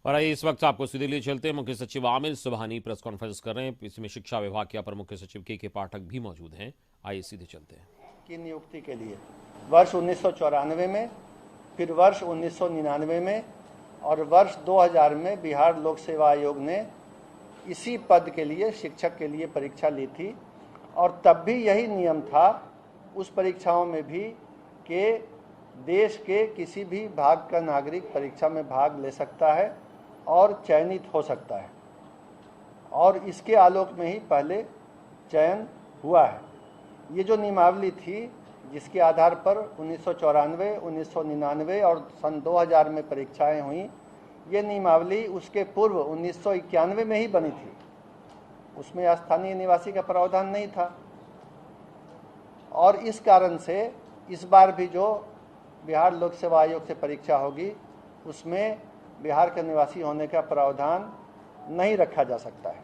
और आइए इस वक्त आपको सीधे लिए चलते हैं। मुख्य सचिव आमिर सुबहानी प्रेस कॉन्फ्रेंस कर रहे हैं। इसमें शिक्षा विभाग के अपर मुख्य सचिव के पाठक भी मौजूद हैं। आइए सीधे चलते हैं। की नियुक्ति के लिए वर्ष 1994 में, फिर वर्ष 1999 में और वर्ष 2000 में बिहार लोक सेवा आयोग ने इसी पद के लिए, शिक्षक के लिए परीक्षा ली थी। और तब भी यही नियम था उस परीक्षाओं में भी कि देश के किसी भी भाग का नागरिक परीक्षा में भाग ले सकता है और चयनित हो सकता है। और इसके आलोक में ही पहले चयन हुआ है। ये जो नियमावली थी जिसके आधार पर 1994, 1999 और सन 2000 में परीक्षाएं हुई, ये नियमावली उसके पूर्व 1991 में ही बनी थी। उसमें स्थानीय निवासी का प्रावधान नहीं था। और इस कारण से इस बार भी जो बिहार लोक सेवा आयोग से परीक्षा होगी उसमें बिहार के निवासी होने का प्रावधान नहीं रखा जा सकता है।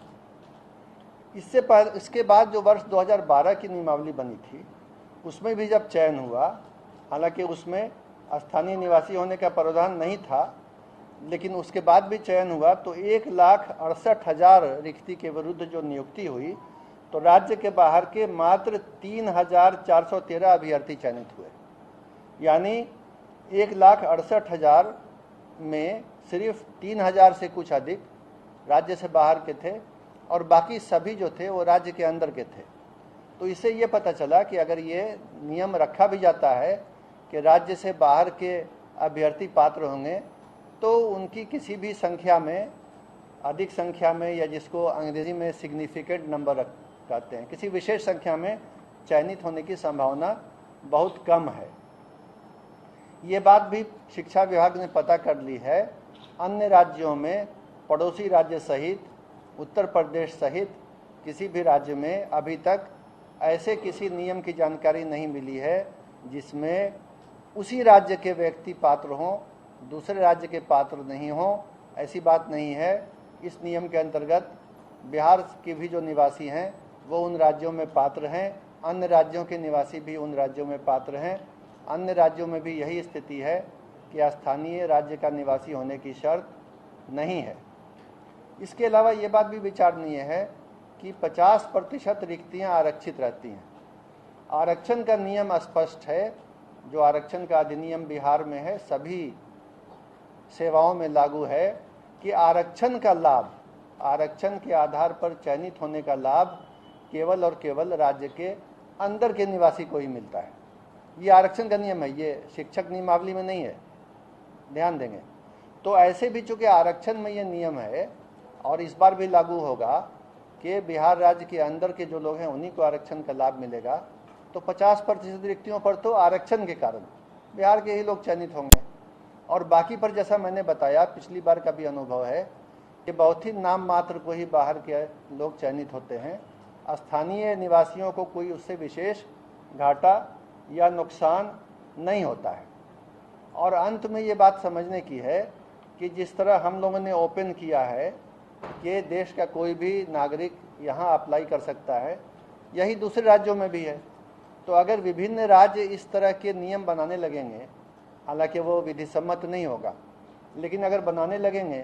इसके बाद जो वर्ष 2012 की नियमावली बनी थी उसमें भी जब चयन हुआ, हालांकि उसमें स्थानीय निवासी होने का प्रावधान नहीं था, लेकिन उसके बाद भी चयन हुआ तो 1,68,000 रिक्ति के विरुद्ध जो नियुक्ति हुई तो राज्य के बाहर के मात्र 3,413 अभ्यर्थी चयनित हुए। यानी 1,68,000 में सिर्फ 3,000 से कुछ अधिक राज्य से बाहर के थे और बाकी सभी जो थे वो राज्य के अंदर के थे। तो इससे ये पता चला कि अगर ये नियम रखा भी जाता है कि राज्य से बाहर के अभ्यर्थी पात्र होंगे तो उनकी किसी भी संख्या में, अधिक संख्या में, या जिसको अंग्रेजी में सिग्निफिकेंट नंबर कहते हैं, किसी विशेष संख्या में चयनित होने की संभावना बहुत कम है। ये बात भी शिक्षा विभाग ने पता कर ली है। अन्य राज्यों में, पड़ोसी राज्य सहित, उत्तर प्रदेश सहित किसी भी राज्य में अभी तक ऐसे किसी नियम की जानकारी नहीं मिली है जिसमें उसी राज्य के व्यक्ति पात्र हों, दूसरे राज्य के पात्र नहीं हों। ऐसी बात नहीं है। इस नियम के अंतर्गत बिहार के भी जो निवासी हैं वो उन राज्यों में पात्र हैं, अन्य राज्यों के निवासी भी उन राज्यों में पात्र हैं। अन्य राज्यों में भी यही स्थिति है कि स्थानीय राज्य का निवासी होने की शर्त नहीं है। इसके अलावा ये बात भी विचारणीय है कि 50% रिक्तियां आरक्षित रहती हैं। आरक्षण का नियम स्पष्ट है। जो आरक्षण का अधिनियम बिहार में है सभी सेवाओं में लागू है कि आरक्षण का लाभ, आरक्षण के आधार पर चयनित होने का लाभ केवल और केवल राज्य के अंदर के निवासी को ही मिलता है। ये आरक्षण का नियम है, ये शिक्षक नियमावली में नहीं है, ध्यान देंगे। तो ऐसे भी चूंकि आरक्षण में ये नियम है और इस बार भी लागू होगा कि बिहार राज्य के अंदर के जो लोग हैं उन्हीं को आरक्षण का लाभ मिलेगा, तो 50% रिक्तियों पर तो आरक्षण के कारण बिहार के ही लोग चयनित होंगे। और बाकी पर जैसा मैंने बताया, पिछली बार का भी अनुभव है कि बहुत ही नाम मात्र को ही बाहर के लोग चयनित होते हैं। स्थानीय निवासियों को कोई उससे विशेष घाटा या नुकसान नहीं होता है। और अंत में ये बात समझने की है कि जिस तरह हम लोगों ने ओपन किया है कि देश का कोई भी नागरिक यहाँ अप्लाई कर सकता है, यही दूसरे राज्यों में भी है। तो अगर विभिन्न राज्य इस तरह के नियम बनाने लगेंगे, हालांकि वो विधि सम्मत नहीं होगा, लेकिन अगर बनाने लगेंगे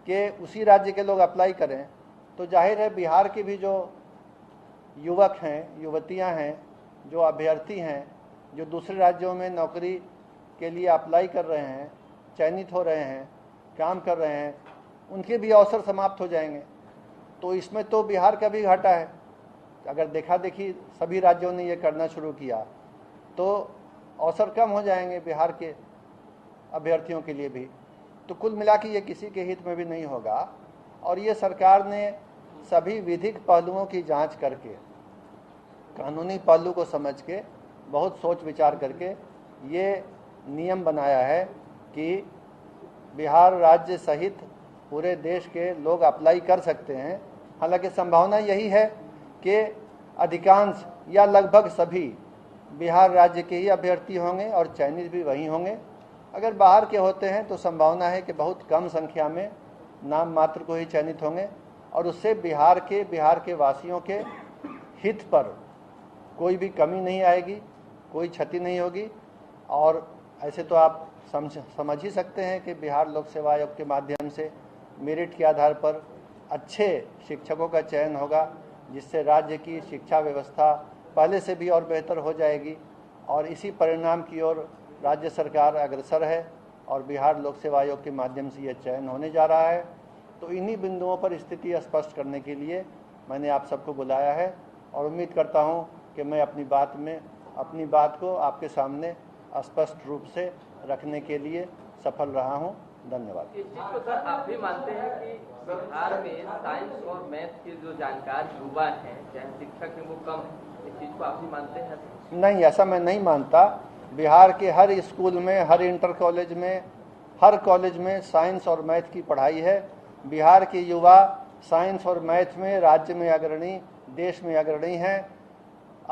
कि उसी राज्य के लोग अप्लाई करें, तो जाहिर है बिहार के भी जो युवक हैं, युवतियां हैं, जो अभ्यर्थी हैं, जो दूसरे राज्यों में नौकरी के लिए अप्लाई कर रहे हैं, चयनित हो रहे हैं, काम कर रहे हैं, उनके भी अवसर समाप्त हो जाएंगे। तो इसमें तो बिहार का भी घाटा है। अगर देखा देखी सभी राज्यों ने ये करना शुरू किया तो अवसर कम हो जाएंगे बिहार के अभ्यर्थियों के लिए भी। तो कुल मिला के ये किसी के हित में भी नहीं होगा। और ये सरकार ने सभी विधिक पहलुओं की जांच करके, कानूनी पहलू को समझ के, बहुत सोच विचार करके ये नियम बनाया है कि बिहार राज्य सहित पूरे देश के लोग अप्लाई कर सकते हैं। हालांकि संभावना यही है कि अधिकांश या लगभग सभी बिहार राज्य के ही अभ्यर्थी होंगे और चयनित भी वही होंगे। अगर बाहर के होते हैं तो संभावना है कि बहुत कम संख्या में नाम मात्र को ही चयनित होंगे और उससे बिहार के वासियों के हित पर कोई भी कमी नहीं आएगी, कोई क्षति नहीं होगी। और ऐसे तो आप समझ ही सकते हैं कि बिहार लोक सेवा आयोग के माध्यम से मेरिट के आधार पर अच्छे शिक्षकों का चयन होगा, जिससे राज्य की शिक्षा व्यवस्था पहले से भी और बेहतर हो जाएगी और इसी परिणाम की ओर राज्य सरकार अग्रसर है और बिहार लोक सेवा आयोग के माध्यम से यह चयन होने जा रहा है। तो इन्हीं बिंदुओं पर स्थिति स्पष्ट करने के लिए मैंने आप सबको बुलाया है और उम्मीद करता हूं कि मैं अपनी बात को आपके सामने स्पष्ट रूप से रखने के लिए सफल रहा हूं। धन्यवाद। इस चीज को सर आप भी मानते हैं कि बिहार में साइंस और मैथ के जो जानकार युवा हैं, चाहे शिक्षक हैं, वो कम है? इस चीज को आप भी मानते हैं? नहीं, ऐसा मैं नहीं मानता। बिहार के हर स्कूल में, हर इंटर कॉलेज में, हर कॉलेज में साइंस और मैथ की पढ़ाई है। बिहार के युवा साइंस और मैथ में राज्य में अग्रणी, देश में अग्रणी हैं।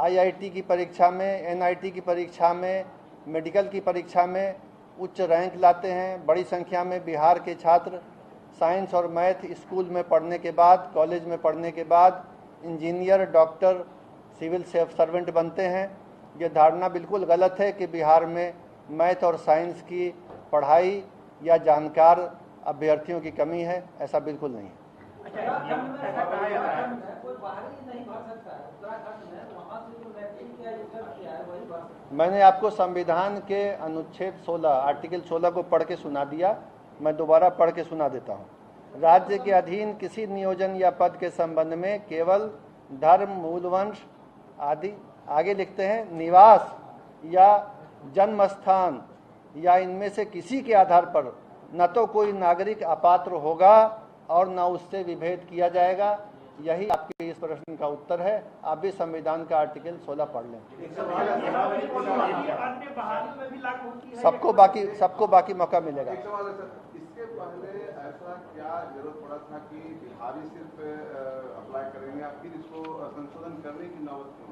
IIT की परीक्षा में, NIT की परीक्षा में, मेडिकल की परीक्षा में उच्च रैंक लाते हैं। बड़ी संख्या में बिहार के छात्र साइंस और मैथ स्कूल में पढ़ने के बाद, कॉलेज में पढ़ने के बाद इंजीनियर, डॉक्टर, सिविल सर्वेंट बनते हैं। ये धारणा बिल्कुल गलत है कि बिहार में मैथ और साइंस की पढ़ाई या जानकार अभ्यर्थियों की कमी है, ऐसा बिल्कुल नहीं है। मैंने आपको संविधान के अनुच्छेद 16, आर्टिकल 16 को पढ़ के सुना दिया, मैं दोबारा पढ़ के सुना देता हूँ। राज्य के अधीन किसी नियोजन या पद के संबंध में केवल धर्म, मूल वंश आदि, आगे लिखते हैं, निवास या जन्म स्थान या इनमें से किसी के आधार पर न तो कोई नागरिक अपात्र होगा और न उससे विभेद किया जाएगा। यही आपके इस प्रश्न का उत्तर है। आप भी संविधान का आर्टिकल 16 पढ़ लें। सबको बाकी मौका मिलेगा। इसके पहले ऐसा क्या जरूरत पड़ा था कि बिहारी सिर्फ अप्लाई करेंगे, आप फिर इसको संशोधन करने की नौबत क्यों?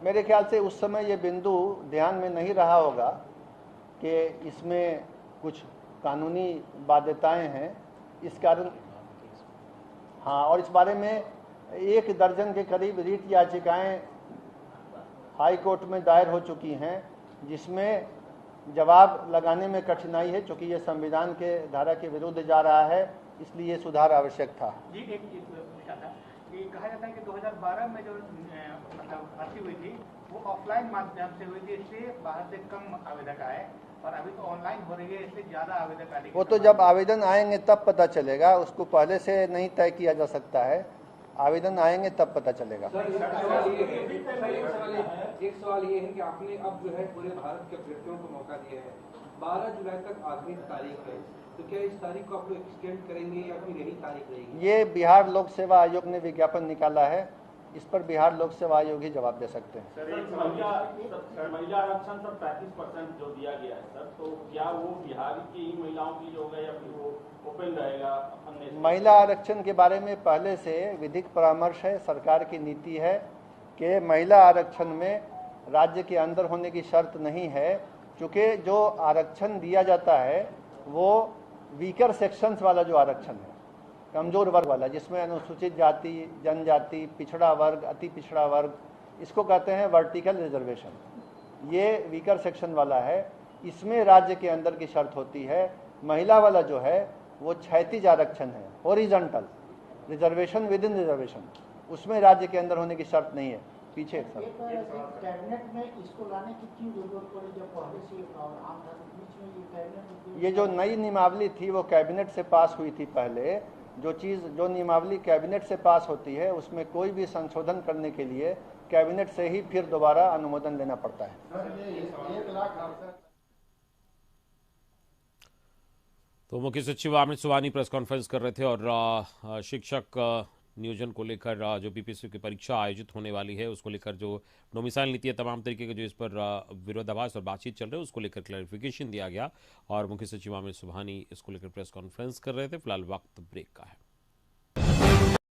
मेरे ख्याल से उस समय ये बिंदु ध्यान में नहीं रहा होगा कि इसमें कुछ कानूनी बाध्यताएं हैं, इस कारण। हाँ, और इस बारे में 1 दर्जन के करीब रीट याचिकाएं हाई कोर्ट में दायर हो चुकी हैं, जिसमें जवाब लगाने में कठिनाई है, क्योंकि ये संविधान के धारा के विरुद्ध जा रहा है, इसलिए सुधार आवश्यक था। जी, एक चीज पूछा था कि कहा जाता है कि 2012 में जो भर्ती हुई थी वो ऑफलाइन माध्यम से हुई थी, इसलिए बाहर से कम आवेदक आए, और अभी तो ऑनलाइन हो रही है, इसलिए ज्यादा आवेदक आने। वो तो जब आवेदन आएंगे तब पता चलेगा, उसको पहले से नहीं तय किया जा सकता है। आवेदन आएंगे तब पता चलेगा। एक सवाल ये है कि आपने अब जो है पूरे भारत के अभ्यर्थियों को मौका दिया है, 12 जुलाई तक आखिरी तारीख है, तो क्या इस तारीख को आप लोग एक्सटेंड करेंगे या फिर यही तारीख रहेगी? ये बिहार लोक सेवा आयोग ने विज्ञापन निकाला है, इस पर बिहार लोक सेवा आयोग ही जवाब दे सकते हैं। महिला आरक्षण सर 35% जो दिया गया है सर, तो क्या वो बिहार की ही महिलाओं की होगा या फिर वो ओपन रहेगा? महिला आरक्षण के बारे में पहले से विधिक परामर्श है, सरकार की नीति है कि महिला आरक्षण में राज्य के अंदर होने की शर्त नहीं है, क्योंकि जो आरक्षण दिया जाता है वो वीकर सेक्शंस वाला जो आरक्षण है, कमजोर वर्ग वाला, जिसमें अनुसूचित जाति, जनजाति, पिछड़ा वर्ग, अति पिछड़ा वर्ग, इसको कहते हैं वर्टिकल रिजर्वेशन। ये वीकर सेक्शन वाला है, इसमें राज्य के अंदर की शर्त होती है। महिला वाला जो है वो क्षैतिज आरक्षण है, horizontal reservation with in reservation, उसमें राज्य के अंदर होने की शर्त नहीं है। पीछे कैबिनेट में इसको लाने की क्यों जरूरत पड़ी जब पहले से आम था? बीच में ये कैबिनेट, ये जो नई नियमावली थी वो कैबिनेट से पास हुई थी। पहले जो नियमावली कैबिनेट से पास होती है उसमें कोई भी संशोधन करने के लिए कैबिनेट से ही फिर दोबारा अनुमोदन लेना पड़ता है। तो मुख्य सचिव अमित सुबहानी प्रेस कॉन्फ्रेंस कर रहे थे और शिक्षक नियोजन को लेकर जो बीपीएससी की परीक्षा आयोजित होने वाली है उसको लेकर जो डोमिसाइल नीति है, तमाम तरीके के जो इस पर विरोधाभास और बातचीत चल रहे है उसको लेकर क्लैरिफिकेशन दिया गया और मुख्य सचिव अमित सुबहानी इसको लेकर प्रेस कॉन्फ्रेंस कर रहे थे। फिलहाल वक्त ब्रेक का है।